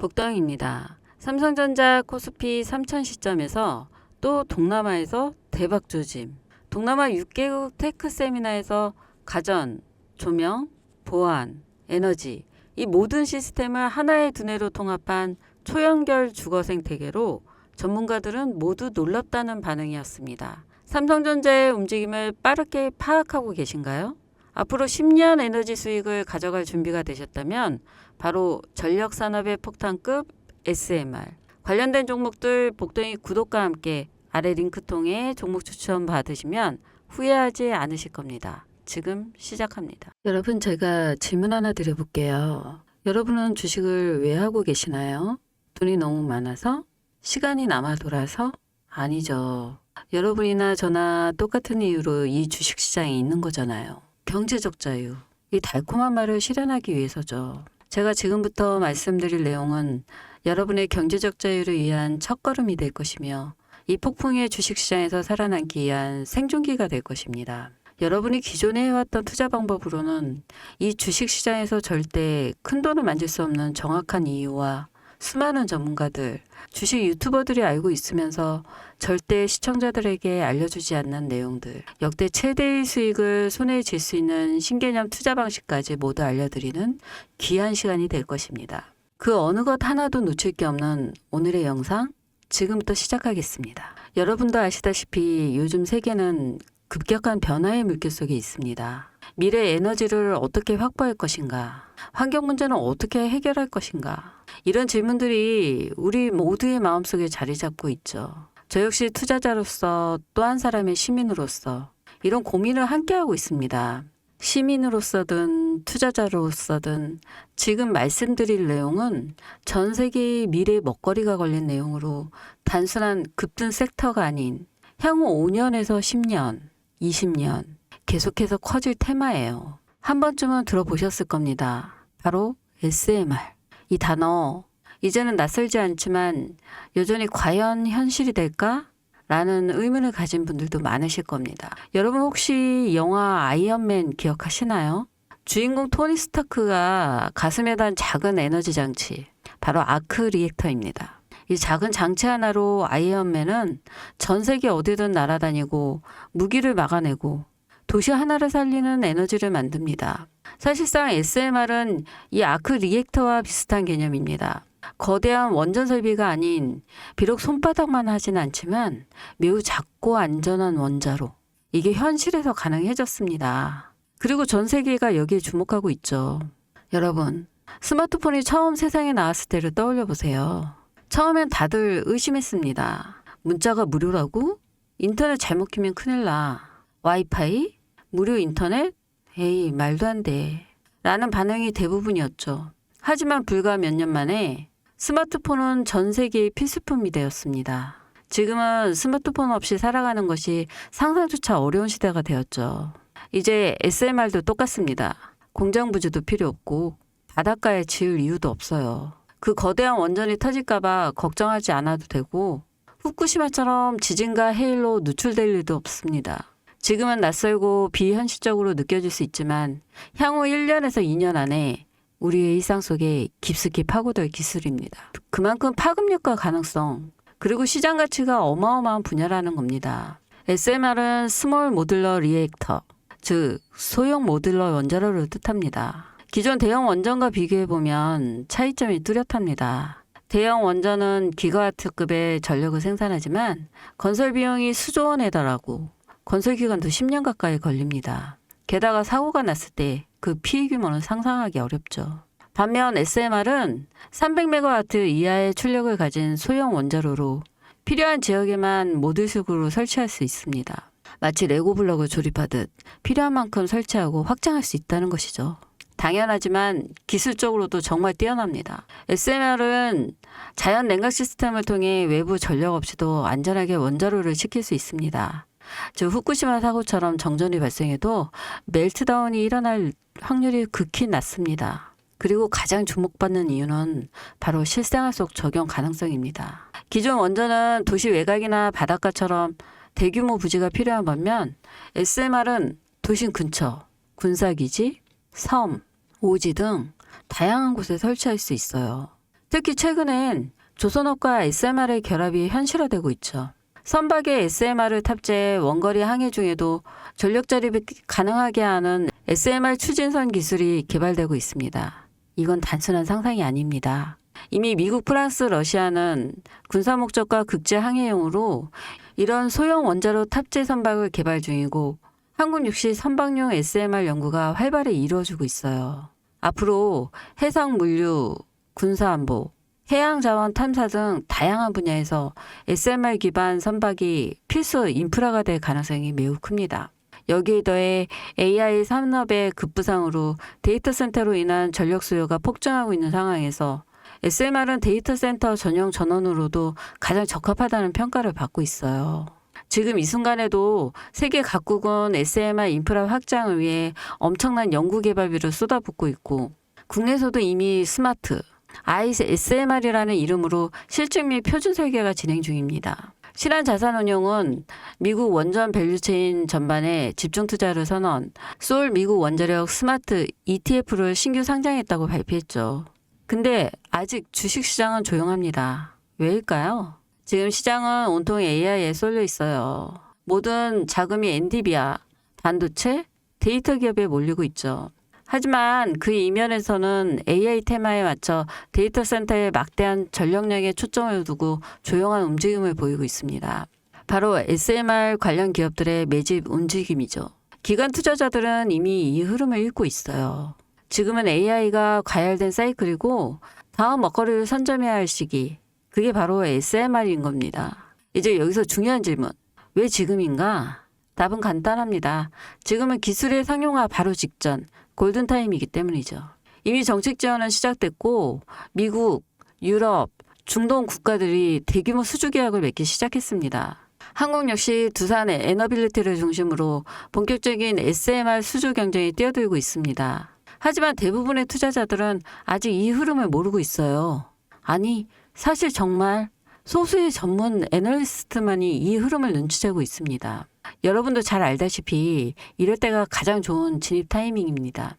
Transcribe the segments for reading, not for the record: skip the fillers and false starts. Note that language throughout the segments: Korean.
복덩입니다. 삼성전자 코스피 3000 시점에서 또 동남아에서 대박 조짐. 동남아 6개국 테크 세미나에서 가전, 조명, 보안, 에너지 이 모든 시스템을 하나의 두뇌로 통합한 초연결 주거 생태계로 전문가들은 모두 놀랍다는 반응이었습니다. 삼성전자의 움직임을 빠르게 파악하고 계신가요? 앞으로 10년 에너지 수익을 가져갈 준비가 되셨다면 바로 전력산업의 폭탄급 SMR 관련된 종목들 복덩이 구독과 함께 아래 링크 통해 종목 추천 받으시면 후회하지 않으실 겁니다. 지금 시작합니다. 여러분, 제가 질문 하나 드려볼게요. 여러분은 주식을 왜 하고 계시나요? 돈이 너무 많아서? 시간이 남아 돌아서? 아니죠. 여러분이나 저나 똑같은 이유로 이 주식시장에 있는 거잖아요. 경제적 자유, 이 달콤한 말을 실현하기 위해서죠. 제가 지금부터 말씀드릴 내용은 여러분의 경제적 자유를 위한 첫걸음이 될 것이며 이 폭풍의 주식시장에서 살아남기 위한 생존기가 될 것입니다. 여러분이 기존에 해왔던 투자 방법으로는 이 주식시장에서 절대 큰돈을 만질 수 없는 정확한 이유와 수많은 전문가들, 주식 유튜버들이 알고 있으면서 절대 시청자들에게 알려주지 않는 내용들, 역대 최대의 수익을 손에 쥘 수 있는 신개념 투자 방식까지 모두 알려드리는 귀한 시간이 될 것입니다. 그 어느 것 하나도 놓칠 게 없는 오늘의 영상, 지금부터 시작하겠습니다. 여러분도 아시다시피 요즘 세계는 급격한 변화의 물결 속에 있습니다. 미래 에너지를 어떻게 확보할 것인가? 환경 문제는 어떻게 해결할 것인가? 이런 질문들이 우리 모두의 마음속에 자리 잡고 있죠. 저 역시 투자자로서 또 한 사람의 시민으로서 이런 고민을 함께하고 있습니다. 시민으로서든 투자자로서든 지금 말씀드릴 내용은 전 세계의 미래 먹거리가 걸린 내용으로 단순한 급등 섹터가 아닌 향후 5년에서 10년, 20년 계속해서 커질 테마예요. 한 번쯤은 들어보셨을 겁니다. 바로 SMR. 이 단어 이제는 낯설지 않지만 여전히 과연 현실이 될까? 라는 의문을 가진 분들도 많으실 겁니다. 여러분 혹시 영화 아이언맨 기억하시나요? 주인공 토니 스타크가 가슴에 단 작은 에너지 장치, 바로 아크 리액터입니다. 이 작은 장치 하나로 아이언맨은 전 세계 어디든 날아다니고 무기를 막아내고 도시 하나를 살리는 에너지를 만듭니다. 사실상 SMR은 이 아크 리액터와 비슷한 개념입니다. 거대한 원전 설비가 아닌 비록 손바닥만 하진 않지만 매우 작고 안전한 원자로 이게 현실에서 가능해졌습니다. 그리고 전 세계가 여기에 주목하고 있죠. 여러분, 스마트폰이 처음 세상에 나왔을 때를 떠올려 보세요. 처음엔 다들 의심했습니다. 문자가 무료라고? 인터넷 잘못 키면 큰일 나. 와이파이? 무료 인터넷? 에이, 말도 안 돼. 라는 반응이 대부분이었죠. 하지만 불과 몇 년 만에 스마트폰은 전 세계의 필수품이 되었습니다. 지금은 스마트폰 없이 살아가는 것이 상상조차 어려운 시대가 되었죠. 이제 SMR도 똑같습니다. 공장 부지도 필요 없고 바닷가에 지을 이유도 없어요. 그 거대한 원전이 터질까봐 걱정하지 않아도 되고 후쿠시마처럼 지진과 해일로 누출될 일도 없습니다. 지금은 낯설고 비현실적으로 느껴질 수 있지만 향후 1년에서 2년 안에 우리의 일상 속에 깊숙이 파고들 기술입니다. 그만큼 파급력과 가능성, 그리고 시장 가치가 어마어마한 분야라는 겁니다. SMR은 스몰 모듈러 리액터, 즉 소형 모듈러 원자로를 뜻합니다. 기존 대형 원전과 비교해보면 차이점이 뚜렷합니다. 대형 원전은 기가와트급의 전력을 생산하지만 건설 비용이 수조 원에 달하고 건설 기간도 10년 가까이 걸립니다. 게다가 사고가 났을 때 그 피해 규모는 상상하기 어렵죠. 반면 SMR은 300MW 이하의 출력을 가진 소형 원자로로 필요한 지역에만 모듈식으로 설치할 수 있습니다. 마치 레고 블록을 조립하듯 필요한 만큼 설치하고 확장할 수 있다는 것이죠. 당연하지만 기술적으로도 정말 뛰어납니다. SMR은 자연 냉각 시스템을 통해 외부 전력 없이도 안전하게 원자로를 식힐 수 있습니다. 즉 후쿠시마 사고처럼 정전이 발생해도 멜트다운이 일어날 확률이 극히 낮습니다. 그리고 가장 주목받는 이유는 바로 실생활 속 적용 가능성입니다. 기존 원전은 도시 외곽이나 바닷가처럼 대규모 부지가 필요한 반면 SMR은 도심 근처, 군사기지, 섬, 오지 등 다양한 곳에 설치할 수 있어요. 특히 최근엔 조선업과 SMR의 결합이 현실화되고 있죠. 선박에 SMR을 탑재해 원거리 항해 중에도 전력 자립이 가능하게 하는 SMR 추진선 기술이 개발되고 있습니다. 이건 단순한 상상이 아닙니다. 이미 미국, 프랑스, 러시아는 군사 목적과 국제 항해용으로 이런 소형 원자로 탑재 선박을 개발 중이고 한국 역시 선박용 SMR 연구가 활발히 이루어지고 있어요. 앞으로 해상 물류, 군사안보, 해양자원 탐사 등 다양한 분야에서 SMR 기반 선박이 필수 인프라가 될 가능성이 매우 큽니다. 여기에 더해 AI 산업의 급부상으로 데이터 센터로 인한 전력 수요가 폭증하고 있는 상황에서 SMR은 데이터 센터 전용 전원으로도 가장 적합하다는 평가를 받고 있어요. 지금 이 순간에도 세계 각국은 SMR 인프라 확장을 위해 엄청난 연구개발비를 쏟아붓고 있고 국내에서도 이미 스마트, SMR이라는 이름으로 실증 및 표준 설계가 진행 중입니다. 신한자산운용은 미국 원전 밸류체인 전반에 집중 투자를 선언, 소울 미국 원자력 스마트 ETF를 신규 상장했다고 발표했죠. 근데 아직 주식시장은 조용합니다. 왜일까요? 지금 시장은 온통 AI에 쏠려 있어요. 모든 자금이 엔비디아, 반도체, 데이터 기업에 몰리고 있죠. 하지만 그 이면에서는 AI 테마에 맞춰 데이터 센터에 막대한 전력량에 초점을 두고 조용한 움직임을 보이고 있습니다. 바로 SMR 관련 기업들의 매집 움직임이죠. 기관 투자자들은 이미 이 흐름을 읽고 있어요. 지금은 AI가 과열된 사이클이고 다음 먹거리를 선점해야 할 시기. 그게 바로 SMR인 겁니다. 이제 여기서 중요한 질문. 왜 지금인가? 답은 간단합니다. 지금은 기술의 상용화 바로 직전, 골든타임이기 때문이죠. 이미 정책 지원은 시작됐고 미국, 유럽, 중동 국가들이 대규모 수주 계약을 맺기 시작했습니다. 한국 역시 두산의 에너빌리티를 중심으로 본격적인 SMR 수주 경쟁에 뛰어들고 있습니다. 하지만 대부분의 투자자들은 아직 이 흐름을 모르고 있어요. 아니, 사실 정말 소수의 전문 애널리스트만이 이 흐름을 눈치채고 있습니다. 여러분도 잘 알다시피 이럴 때가 가장 좋은 진입 타이밍입니다.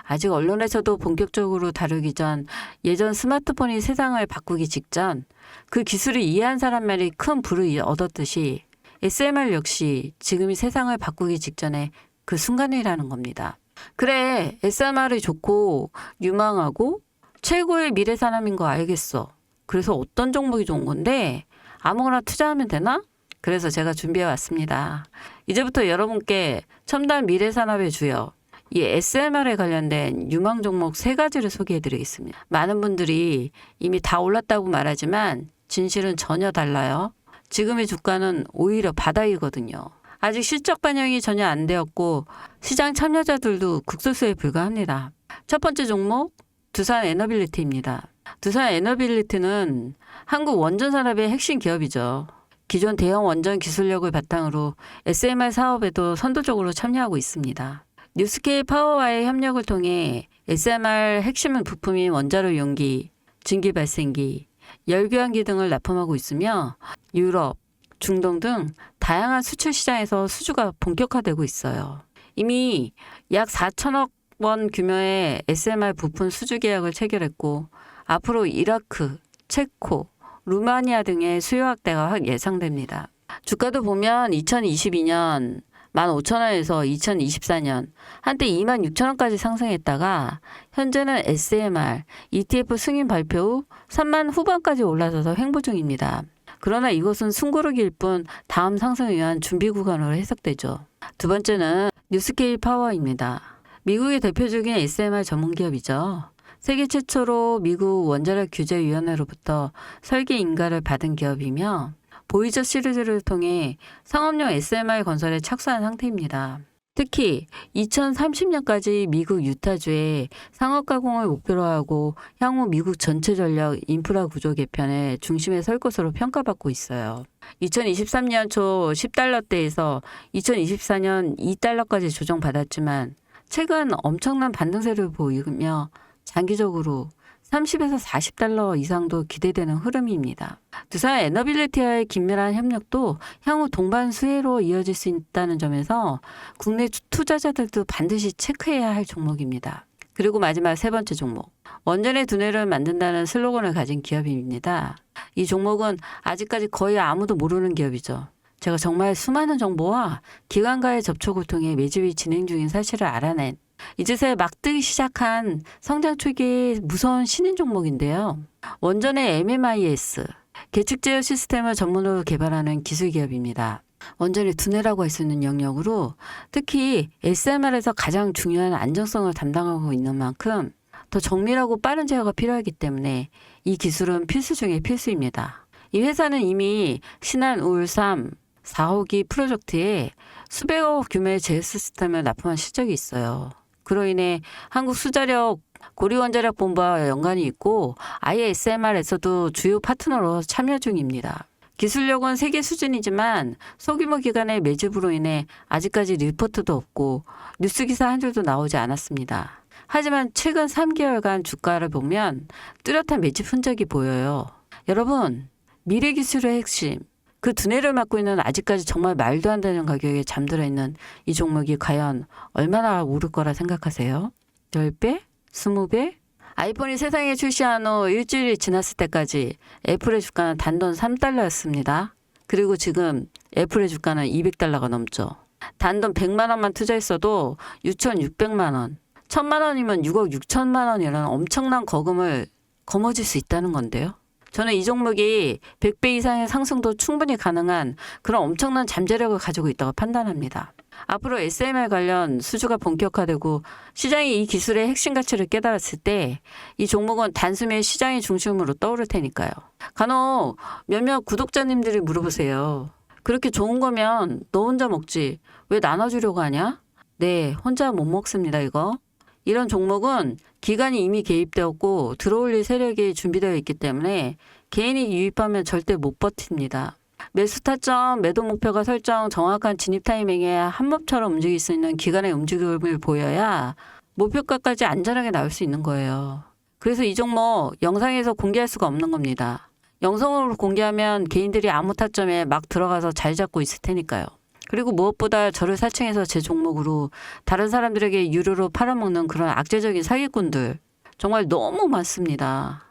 아직 언론에서도 본격적으로 다루기 전 예전 스마트폰이 세상을 바꾸기 직전 그 기술을 이해한 사람만이 큰 부를 얻었듯이 SMR 역시 지금이 세상을 바꾸기 직전에 그 순간이라는 겁니다. 그래, SMR이 좋고 유망하고 최고의 미래 산업인 거 알겠어. 그래서 어떤 종목이 좋은 건데 아무거나 투자하면 되나? 그래서 제가 준비해 왔습니다. 이제부터 여러분께 첨단 미래 산업의 주역, 이 SMR에 관련된 유망 종목 3가지를 소개해 드리겠습니다. 많은 분들이 이미 다 올랐다고 말하지만 진실은 전혀 달라요. 지금의 주가는 오히려 바닥이거든요. 아직 실적 반영이 전혀 안 되었고 시장 참여자들도 극소수에 불과합니다. 첫 번째 종목, 두산 에너빌리티입니다. 두산 에너빌리티는 한국 원전 산업의 핵심 기업이죠. 기존 대형 원전 기술력을 바탕으로 SMR 사업에도 선도적으로 참여하고 있습니다. 뉴스케일 파워와의 협력을 통해 SMR 핵심 부품인 원자로 용기, 증기 발생기, 열교환기 등을 납품하고 있으며 유럽, 중동 등 다양한 수출 시장에서 수주가 본격화되고 있어요. 이미 약 4천억 원 규모의 SMR 부품 수주 계약을 체결했고 앞으로 이라크, 체코, 루마니아 등의 수요 확대가 예상됩니다. 주가도 보면 2022년 15,000원에서 2024년 한때 26,000원까지 상승했다가 현재는 SMR, ETF 승인 발표 후 3만 후반까지 올라서서 횡보 중입니다. 그러나 이것은 숨고르기일 뿐 다음 상승을 위한 준비 구간으로 해석되죠. 두 번째는 뉴스케일 파워입니다. 미국의 대표적인 SMR 전문기업이죠. 세계 최초로 미국 원자력 규제위원회로부터 설계 인가를 받은 기업이며 보이저 시리즈를 통해 상업용 SMR 건설에 착수한 상태입니다. 특히 2030년까지 미국 유타주에 상업 가공을 목표로 하고 향후 미국 전체 전력 인프라 구조 개편의 중심에 설 것으로 평가받고 있어요. 2023년 초 10달러대에서 2024년 2달러까지 조정받았지만 최근 엄청난 반등세를 보이며 장기적으로 30에서 40달러 이상도 기대되는 흐름입니다. 두산 에너빌리티와의 긴밀한 협력도 향후 동반 수혜로 이어질 수 있다는 점에서 국내 투자자들도 반드시 체크해야 할 종목입니다. 그리고 마지막 세 번째 종목. 원전의 두뇌를 만든다는 슬로건을 가진 기업입니다. 이 종목은 아직까지 거의 아무도 모르는 기업이죠. 제가 정말 수많은 정보와 기관과의 접촉을 통해 매집이 진행 중인 사실을 알아낸 이제서야 막 뜨기 시작한 성장 초기의 무서운 신인 종목인데요. 원전의 MMIS, 계측 제어 시스템을 전문으로 개발하는 기술 기업입니다. 원전의 두뇌라고 할 수 있는 영역으로 특히 SMR에서 가장 중요한 안정성을 담당하고 있는 만큼 더 정밀하고 빠른 제어가 필요하기 때문에 이 기술은 필수 중에 필수입니다. 이 회사는 이미 신한 우울3 4호기 프로젝트에 수백억 규모의 제어 시스템을 납품한 실적이 있어요. 그로 인해 한국수자력 고리원자력본부와 연관이 있고 아예 SMR에서도 주요 파트너로 참여 중입니다. 기술력은 세계 수준이지만 소규모 기관의 매집으로 인해 아직까지 리포트도 없고 뉴스기사 한 줄도 나오지 않았습니다. 하지만 최근 3개월간 주가를 보면 뚜렷한 매집 흔적이 보여요. 여러분, 미래 기술의 핵심, 그 두뇌를 맡고 있는 아직까지 정말 말도 안 되는 가격에 잠들어 있는 이 종목이 과연 얼마나 오를 거라 생각하세요? 10배? 20배? 아이폰이 세상에 출시한 후 일주일이 지났을 때까지 애플의 주가는 단돈 3달러였습니다. 그리고 지금 애플의 주가는 200달러가 넘죠. 단돈 100만 원만 투자했어도 6,600만 원, 1,000만 원이면 6억 6천만 원이라는 엄청난 거금을 거머쥘 수 있다는 건데요. 저는 이 종목이 100배 이상의 상승도 충분히 가능한 그런 엄청난 잠재력을 가지고 있다고 판단합니다. 앞으로 SMR 관련 수주가 본격화되고 시장이 이 기술의 핵심 가치를 깨달았을 때 이 종목은 단숨에 시장의 중심으로 떠오를 테니까요. 간혹 몇몇 구독자님들이 물어보세요. 그렇게 좋은 거면 너 혼자 먹지 왜 나눠주려고 하냐? 네, 혼자 못 먹습니다 이거. 이런 종목은 기관이 이미 개입되었고 들어올릴 세력이 준비되어 있기 때문에 개인이 유입하면 절대 못 버팁니다. 매수 타점, 매도 목표가 설정, 정확한 진입 타이밍에 한몸처럼 움직일 수 있는 기관의 움직임을 보여야 목표가까지 안전하게 나올 수 있는 거예요. 그래서 이 종목 영상에서 공개할 수가 없는 겁니다. 영상으로 공개하면 개인들이 아무 타점에 막 들어가서 잘 잡고 있을 테니까요. 그리고 무엇보다 저를 사칭해서 제 종목으로 다른 사람들에게 유료로 팔아먹는 그런 악재적인 사기꾼들 정말 너무 많습니다.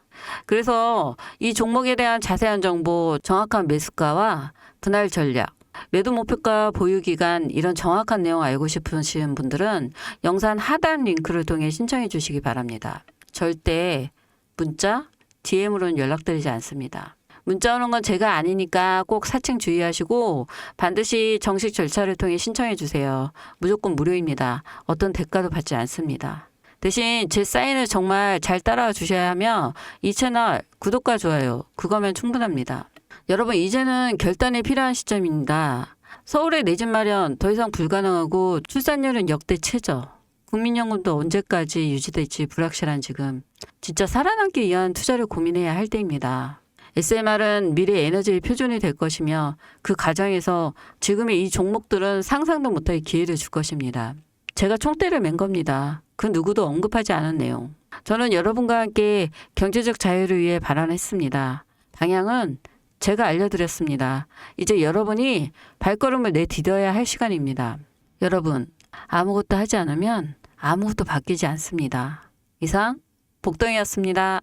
그래서 이 종목에 대한 자세한 정보, 정확한 매수가와 분할 전략, 매도 목표가 보유 기간 이런 정확한 내용 알고 싶으신 분들은 영상 하단 링크를 통해 신청해 주시기 바랍니다. 절대 문자, DM으로는 연락드리지 않습니다. 문자 오는 건 제가 아니니까 꼭 사칭 주의하시고 반드시 정식 절차를 통해 신청해 주세요. 무조건 무료입니다. 어떤 대가도 받지 않습니다. 대신 제 사인을 정말 잘 따라와 주셔야 하며 이 채널 구독과 좋아요 그거면 충분합니다. 여러분 이제는 결단이 필요한 시점입니다. 서울의 내 집 마련 더 이상 불가능하고 출산율은 역대 최저. 국민연금도 언제까지 유지될지 불확실한 지금 진짜 살아남기 위한 투자를 고민해야 할 때입니다. SMR은 미래 에너지의 표준이 될 것이며 그 과정에서 지금의 이 종목들은 상상도 못할 기회를 줄 것입니다. 제가 총대를 맨 겁니다. 그 누구도 언급하지 않은 내용. 저는 여러분과 함께 경제적 자유를 위해 발언했습니다. 방향은 제가 알려드렸습니다. 이제 여러분이 발걸음을 내디뎌야 할 시간입니다. 여러분, 아무것도 하지 않으면 아무것도 바뀌지 않습니다. 이상 복덩이였습니다.